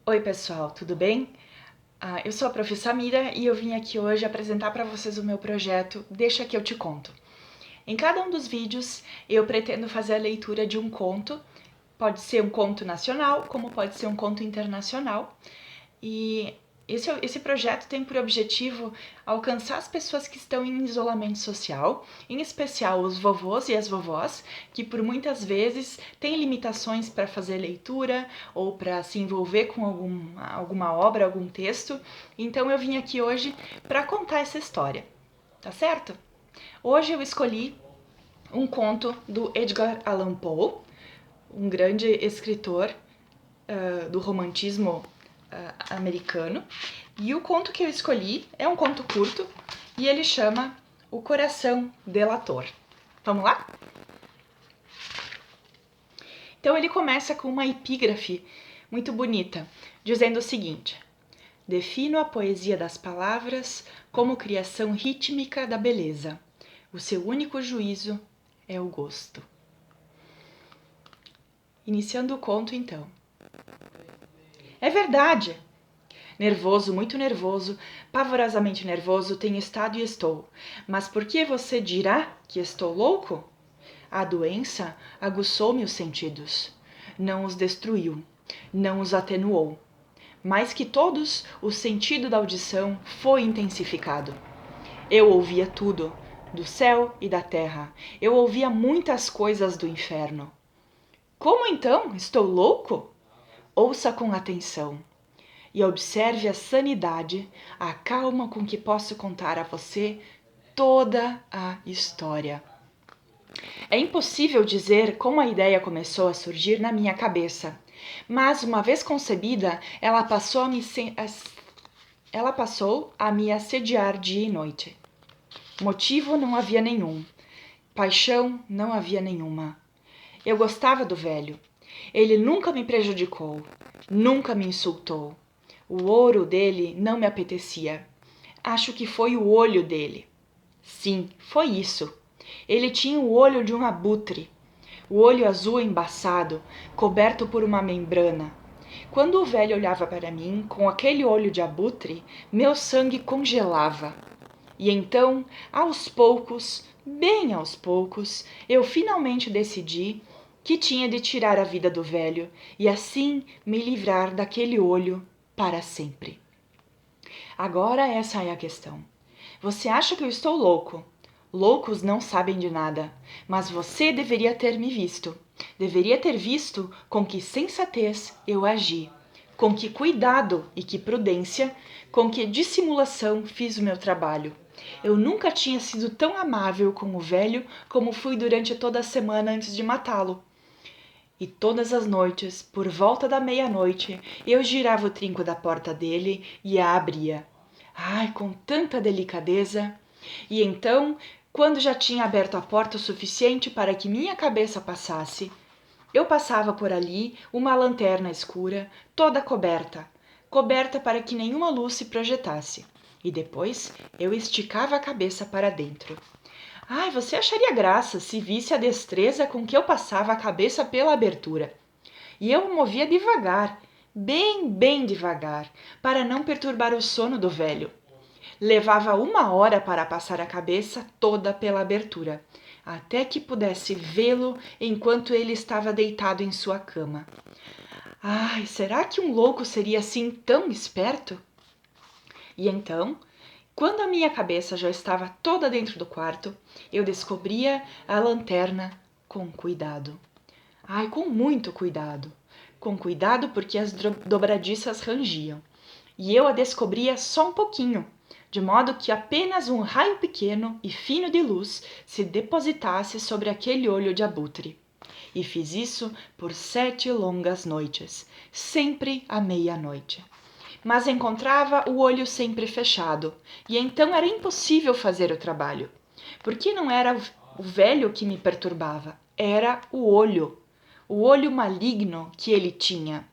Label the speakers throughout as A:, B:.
A: Oi pessoal, tudo bem? Eu sou a Prof. Samira e eu vim aqui hoje apresentar para vocês o meu projeto Deixa que eu te conto. Em cada um dos vídeos eu pretendo fazer a leitura de um conto, pode ser um conto nacional, como pode ser um conto internacional, e esse projeto tem por objetivo alcançar as pessoas que estão em isolamento social, em especial os vovôs e as vovós, que por muitas vezes têm limitações para fazer leitura ou para se envolver com alguma obra, algum texto. Então eu vim aqui hoje para contar essa história, tá certo? Hoje eu escolhi um conto do Edgar Allan Poe, um grande escritor do romantismo americano. E o conto que eu escolhi é um conto curto e ele chama O Coração Delator. Vamos lá? Então ele começa com uma epígrafe muito bonita, dizendo o seguinte: defino a poesia das palavras como criação rítmica da beleza. O seu único juízo é o gosto. Iniciando o conto, então. É verdade! Nervoso, muito nervoso, pavorosamente nervoso, tenho estado e estou. Mas por que você dirá que estou louco? A doença aguçou-me os sentidos. Não os destruiu, não os atenuou. Mais que todos, o sentido da audição foi intensificado. Eu ouvia tudo, do céu e da terra. Eu ouvia muitas coisas do inferno. Como então? Estou louco? Ouça com atenção e observe a sanidade, a calma com que posso contar a você toda a história. É impossível dizer como a ideia começou a surgir na minha cabeça, mas uma vez concebida, ela passou a me assediar dia e noite. Motivo não havia nenhum, paixão não havia nenhuma. Eu gostava do velho. Ele nunca me prejudicou, nunca me insultou. O ouro dele não me apetecia. Acho que foi o olho dele. Sim, foi isso. Ele tinha o olho de um abutre, o olho azul embaçado, coberto por uma membrana. Quando o velho olhava para mim com aquele olho de abutre, meu sangue congelava. E então, aos poucos, bem aos poucos, eu finalmente decidi que tinha de tirar a vida do velho e assim me livrar daquele olho para sempre. Agora essa é a questão. Você acha que eu estou louco? Loucos não sabem de nada, mas você deveria ter me visto. Deveria ter visto com que sensatez eu agi, com que cuidado e que prudência, com que dissimulação fiz o meu trabalho. Eu nunca tinha sido tão amável com o velho como fui durante toda a semana antes de matá-lo. E todas as noites, por volta da meia-noite, eu girava o trinco da porta dele e a abria. Ai, com tanta delicadeza! E então, quando já tinha aberto a porta o suficiente para que minha cabeça passasse, eu passava por ali uma lanterna escura, toda coberta, coberta para que nenhuma luz se projetasse. E depois eu esticava a cabeça para dentro. Ai, você acharia graça se visse a destreza com que eu passava a cabeça pela abertura. E eu o movia devagar, bem devagar, para não perturbar o sono do velho. Levava 1 hora para passar a cabeça toda pela abertura, até que pudesse vê-lo enquanto ele estava deitado em sua cama. Ai, será que um louco seria assim tão esperto? E então, quando a minha cabeça já estava toda dentro do quarto, eu descobria a lanterna com cuidado. Ai, com muito cuidado. Com cuidado porque as dobradiças rangiam. E eu a descobria só um pouquinho, de modo que apenas um raio pequeno e fino de luz se depositasse sobre aquele olho de abutre. E fiz isso por 7 longas noites, sempre à meia-noite. Mas encontrava o olho sempre fechado, e então era impossível fazer o trabalho. Porque não era o velho que me perturbava, era o olho maligno que ele tinha.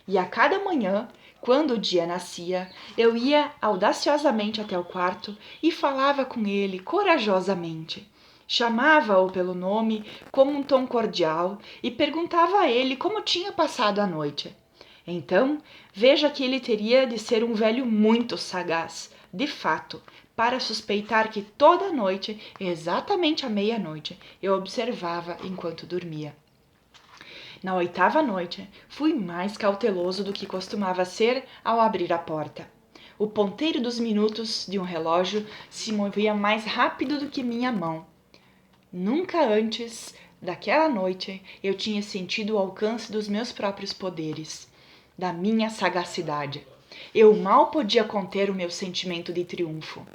A: E a cada manhã, quando o dia nascia, eu ia audaciosamente até o quarto e falava com ele corajosamente. Chamava-o pelo nome com um tom cordial e perguntava a ele como tinha passado a noite. Então, veja que ele teria de ser um velho muito sagaz, de fato, para suspeitar que toda noite, exatamente à meia-noite, eu observava enquanto dormia. Na 8ª noite, fui mais cauteloso do que costumava ser ao abrir a porta. O ponteiro dos minutos de um relógio se movia mais rápido do que minha mão. Nunca antes daquela noite eu tinha sentido o alcance dos meus próprios poderes, da minha sagacidade. Eu mal podia conter o meu sentimento de triunfo.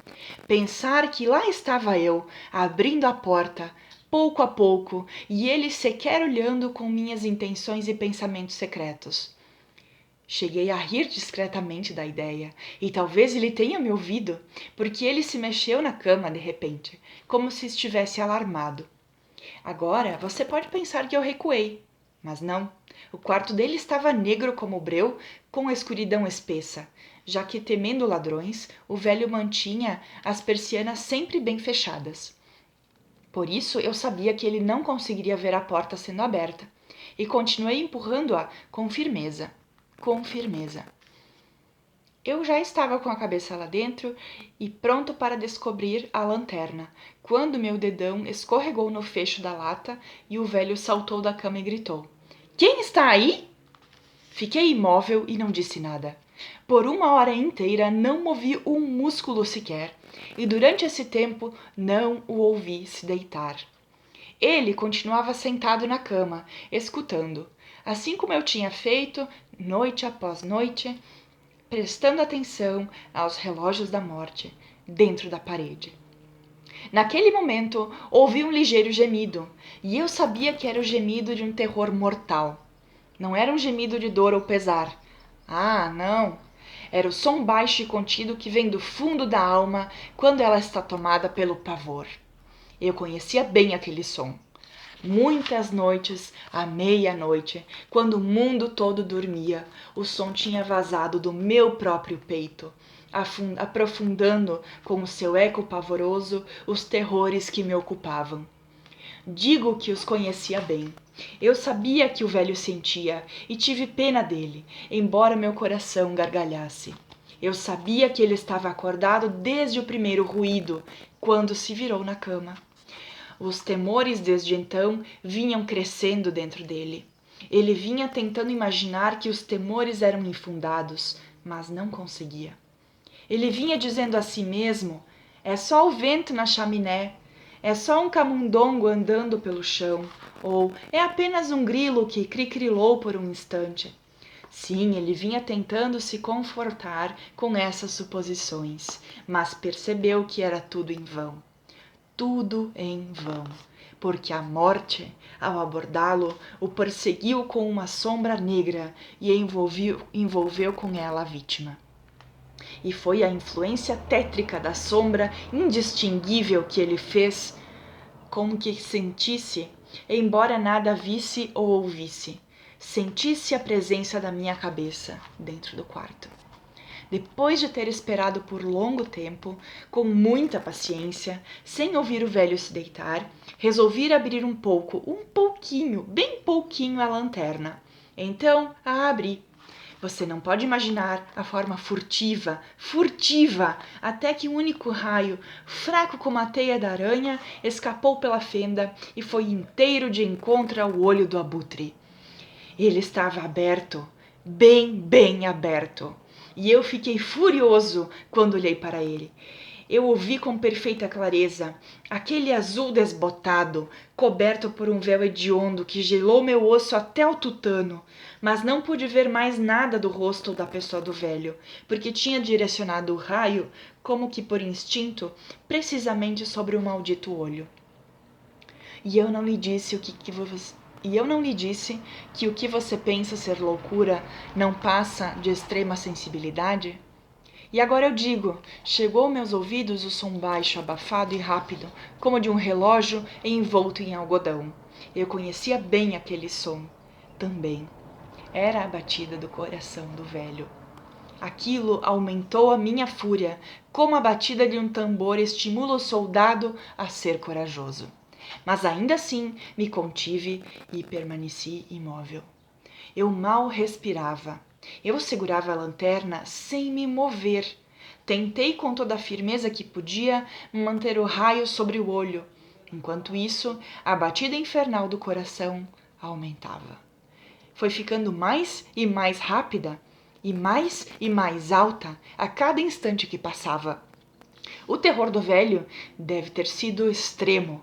A: Pensar que lá estava eu, abrindo a porta, pouco a pouco, e ele sequer olhando com minhas intenções e pensamentos secretos. Cheguei a rir discretamente da ideia, e talvez ele tenha me ouvido, porque ele se mexeu na cama de repente, como se estivesse alarmado. Agora você pode pensar que eu recuei, mas não. O quarto dele estava negro como o breu, com a escuridão espessa, já que, temendo ladrões, o velho mantinha as persianas sempre bem fechadas. Por isso eu sabia que ele não conseguiria ver a porta sendo aberta, e continuei empurrando-a com firmeza. Com firmeza. Eu já estava com a cabeça lá dentro e pronto para descobrir a lanterna, quando meu dedão escorregou no fecho da lata e o velho saltou da cama e gritou: "Quem está aí?" Fiquei imóvel e não disse nada. Por 1 hora inteira não movi um músculo sequer, e durante esse tempo não o ouvi se deitar. Ele continuava sentado na cama, escutando, assim como eu tinha feito, noite após noite, prestando atenção aos relógios da morte dentro da parede. Naquele momento, ouvi um ligeiro gemido, e eu sabia que era o gemido de um terror mortal. Não era um gemido de dor ou pesar. Ah, não! Era o som baixo e contido que vem do fundo da alma quando ela está tomada pelo pavor. Eu conhecia bem aquele som. Muitas noites, à meia-noite, quando o mundo todo dormia, o som tinha vazado do meu próprio peito, aprofundando com o seu eco pavoroso os terrores que me ocupavam. Digo que os conhecia bem. Eu sabia que o velho sentia e tive pena dele, embora meu coração gargalhasse. Eu sabia que ele estava acordado desde o primeiro ruído, quando se virou na cama. Os temores desde então vinham crescendo dentro dele. Ele vinha tentando imaginar que os temores eram infundados, mas não conseguia. Ele vinha dizendo a si mesmo: é só o vento na chaminé, é só um camundongo andando pelo chão, ou é apenas um grilo que cri-crilou por um instante. Sim, ele vinha tentando se confortar com essas suposições, mas percebeu que era tudo em vão. Tudo em vão, porque a morte, ao abordá-lo, o perseguiu com uma sombra negra e envolveu com ela a vítima. E foi a influência tétrica da sombra indistinguível que ele fez com que sentisse, embora nada visse ou ouvisse, sentisse a presença da minha cabeça dentro do quarto. Depois de ter esperado por longo tempo, com muita paciência, sem ouvir o velho se deitar, resolvi abrir um pouquinho, bem pouquinho a lanterna. Então a abri. Você não pode imaginar a forma furtiva, até que um único raio, fraco como a teia da aranha, escapou pela fenda e foi inteiro de encontro ao olho do abutre. Ele estava aberto, bem aberto. E eu fiquei furioso quando olhei para ele. Eu o vi com perfeita clareza, aquele azul desbotado, coberto por um véu hediondo que gelou meu osso até o tutano, mas não pude ver mais nada do rosto ou da pessoa do velho, porque tinha direcionado o raio, como que por instinto, precisamente sobre o maldito olho. E eu não lhe disse que o que você pensa ser loucura não passa de extrema sensibilidade? E agora eu digo, chegou aos meus ouvidos o som baixo, abafado e rápido, como de um relógio envolto em algodão. Eu conhecia bem aquele som. Também. Era a batida do coração do velho. Aquilo aumentou a minha fúria, como a batida de um tambor estimula o soldado a ser corajoso. Mas ainda assim me contive e permaneci imóvel. Eu mal respirava. Eu segurava a lanterna sem me mover. Tentei com toda a firmeza que podia manter o raio sobre o olho. Enquanto isso, a batida infernal do coração aumentava. Foi ficando mais e mais rápida, e mais alta a cada instante que passava. O terror do velho deve ter sido extremo.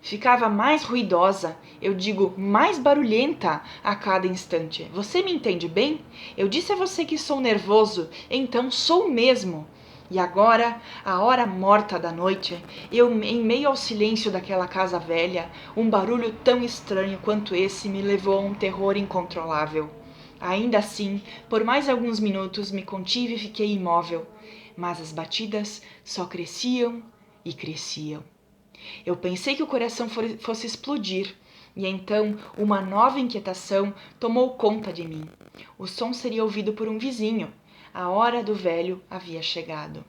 A: Ficava mais ruidosa, eu digo, mais barulhenta a cada instante. Você me entende bem? Eu disse a você que sou nervoso, então sou mesmo. E agora, a hora morta da noite, eu, em meio ao silêncio daquela casa velha, um barulho tão estranho quanto esse me levou a um terror incontrolável. Ainda assim, por mais alguns minutos me contive e fiquei imóvel, mas as batidas só cresciam e cresciam. Eu pensei que o coração fosse explodir, e então uma nova inquietação tomou conta de mim. O som seria ouvido por um vizinho. A hora do velho havia chegado.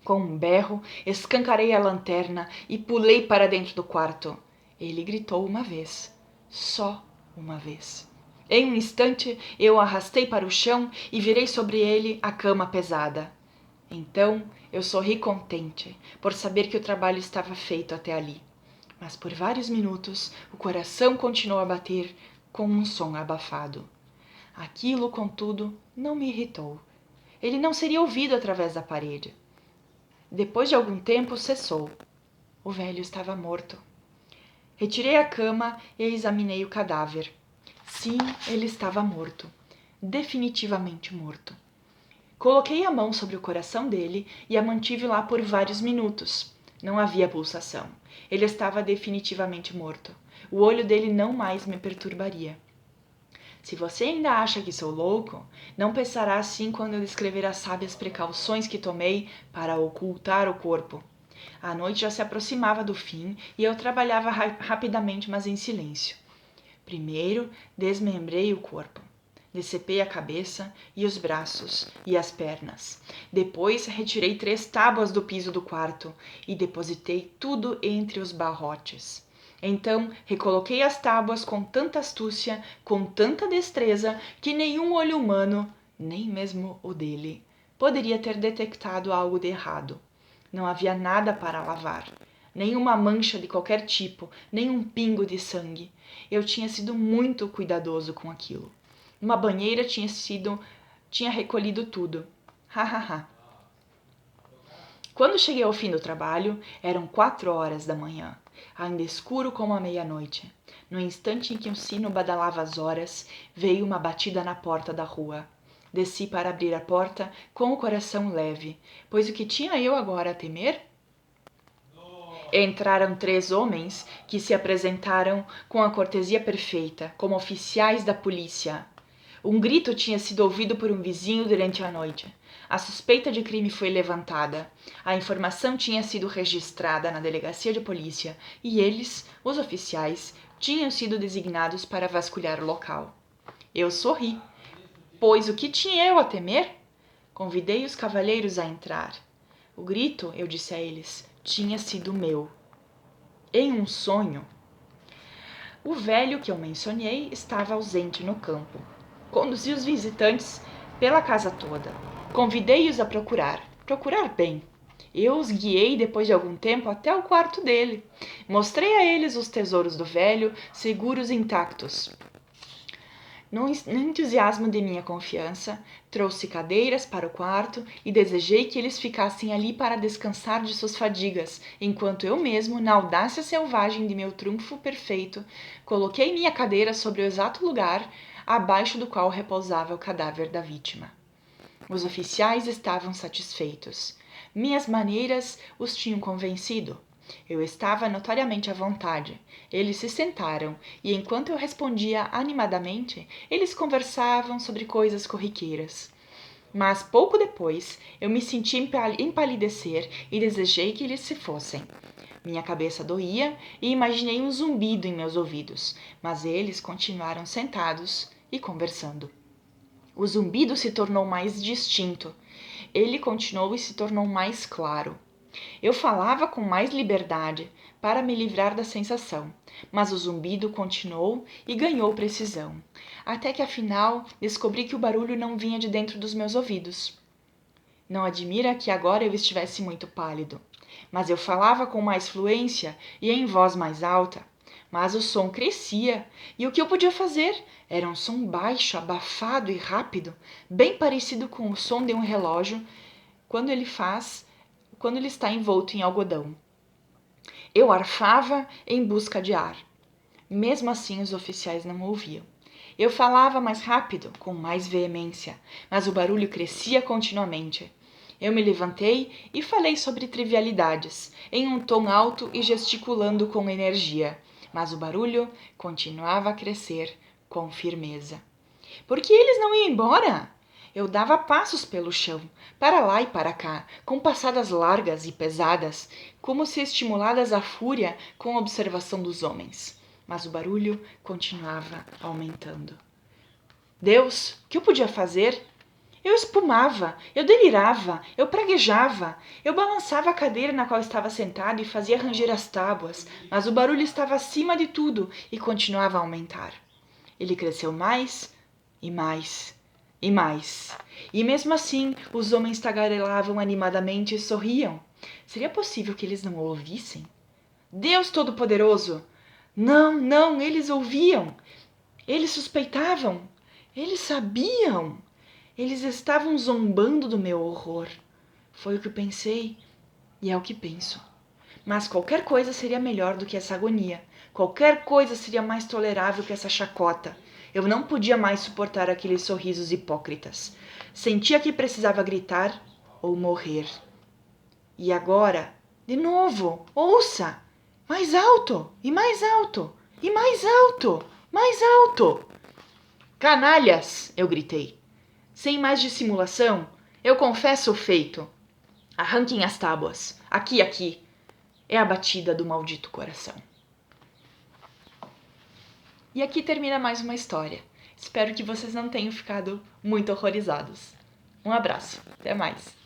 A: Com um berro, escancarei a lanterna e pulei para dentro do quarto. Ele gritou uma vez. Só uma vez. Em um instante, eu o arrastei para o chão e virei sobre ele a cama pesada. Então, eu sorri contente por saber que o trabalho estava feito até ali. Mas por vários minutos, o coração continuou a bater com um som abafado. Aquilo, contudo, não me irritou. Ele não seria ouvido através da parede. Depois de algum tempo, cessou. O velho estava morto. Retirei a cama e examinei o cadáver. Sim, ele estava morto. Definitivamente morto. Coloquei a mão sobre o coração dele e a mantive lá por vários minutos. Não havia pulsação. Ele estava definitivamente morto. O olho dele não mais me perturbaria. Se você ainda acha que sou louco, não pensará assim quando eu descrever as sábias precauções que tomei para ocultar o corpo. A noite já se aproximava do fim e eu trabalhava rapidamente, mas em silêncio. Primeiro, desmembrei o corpo. Decepei a cabeça e os braços e as pernas. Depois, retirei 3 tábuas do piso do quarto e depositei tudo entre os barrotes. Então, recoloquei as tábuas com tanta astúcia, com tanta destreza, que nenhum olho humano, nem mesmo o dele, poderia ter detectado algo de errado. Não havia nada para lavar. Nenhuma mancha de qualquer tipo, nem um pingo de sangue. Eu tinha sido muito cuidadoso com aquilo. Uma banheira tinha recolhido tudo. Ha. Quando cheguei ao fim do trabalho, eram 4 horas da manhã, ainda escuro como a meia-noite. No instante em que o sino badalava as horas, veio uma batida na porta da rua. Desci para abrir a porta com o coração leve, pois o que tinha eu agora a temer? Entraram 3 homens que se apresentaram com a cortesia perfeita, como oficiais da polícia. Um grito tinha sido ouvido por um vizinho durante a noite. A suspeita de crime foi levantada. A informação tinha sido registrada na delegacia de polícia e eles, os oficiais, tinham sido designados para vasculhar o local. Eu sorri, pois o que tinha eu a temer? Convidei os cavalheiros a entrar. O grito, eu disse a eles, tinha sido meu. Em um sonho, o velho que eu mencionei estava ausente no campo. Conduzi os visitantes pela casa toda. Convidei-os a procurar bem. Eu os guiei depois de algum tempo até o quarto dele. Mostrei a eles os tesouros do velho, seguros e intactos. No entusiasmo de minha confiança, trouxe cadeiras para o quarto e desejei que eles ficassem ali para descansar de suas fadigas, enquanto eu mesmo, na audácia selvagem de meu trunfo perfeito, coloquei minha cadeira sobre o exato lugar abaixo do qual repousava o cadáver da vítima. Os oficiais estavam satisfeitos. Minhas maneiras os tinham convencido. Eu estava notoriamente à vontade. Eles se sentaram e, enquanto eu respondia animadamente, eles conversavam sobre coisas corriqueiras. Mas pouco depois, eu me senti empalidecer e desejei que eles se fossem. Minha cabeça doía e imaginei um zumbido em meus ouvidos, mas eles continuaram sentados e conversando. O zumbido se tornou mais distinto. Ele continuou e se tornou mais claro. Eu falava com mais liberdade para me livrar da sensação, mas o zumbido continuou e ganhou precisão, até que afinal descobri que o barulho não vinha de dentro dos meus ouvidos. Não admira que agora eu estivesse muito pálido, mas eu falava com mais fluência e em voz mais alta. Mas o som crescia, e o que eu podia fazer era um som baixo, abafado e rápido, bem parecido com o som de um relógio quando ele está envolto em algodão. Eu arfava em busca de ar. Mesmo assim, os oficiais não ouviam. Eu falava mais rápido, com mais veemência, mas o barulho crescia continuamente. Eu me levantei e falei sobre trivialidades, em um tom alto e gesticulando com energia, mas o barulho continuava a crescer com firmeza. Por que eles não iam embora? Eu dava passos pelo chão, para lá e para cá, com passadas largas e pesadas, como se estimuladas à fúria com a observação dos homens. Mas o barulho continuava aumentando. Deus, o que eu podia fazer? Eu espumava, eu delirava, eu praguejava, eu balançava a cadeira na qual estava sentado e fazia ranger as tábuas, mas o barulho estava acima de tudo e continuava a aumentar. Ele cresceu mais e mais e mais. E mesmo assim, os homens tagarelavam animadamente e sorriam. Seria possível que eles não o ouvissem? Deus Todo-Poderoso! Não, não, eles ouviam. Eles suspeitavam. Eles sabiam. Eles estavam zombando do meu horror. Foi o que pensei e é o que penso. Mas qualquer coisa seria melhor do que essa agonia. Qualquer coisa seria mais tolerável que essa chacota. Eu não podia mais suportar aqueles sorrisos hipócritas. Sentia que precisava gritar ou morrer. E agora, de novo, ouça! Mais alto! E mais alto! E mais alto! Mais alto! Canalhas! Eu gritei. Sem mais dissimulação, eu confesso o feito. Arranquem as tábuas. Aqui, aqui. É a batida do maldito coração. E aqui termina mais uma história. Espero que vocês não tenham ficado muito horrorizados. Um abraço. Até mais.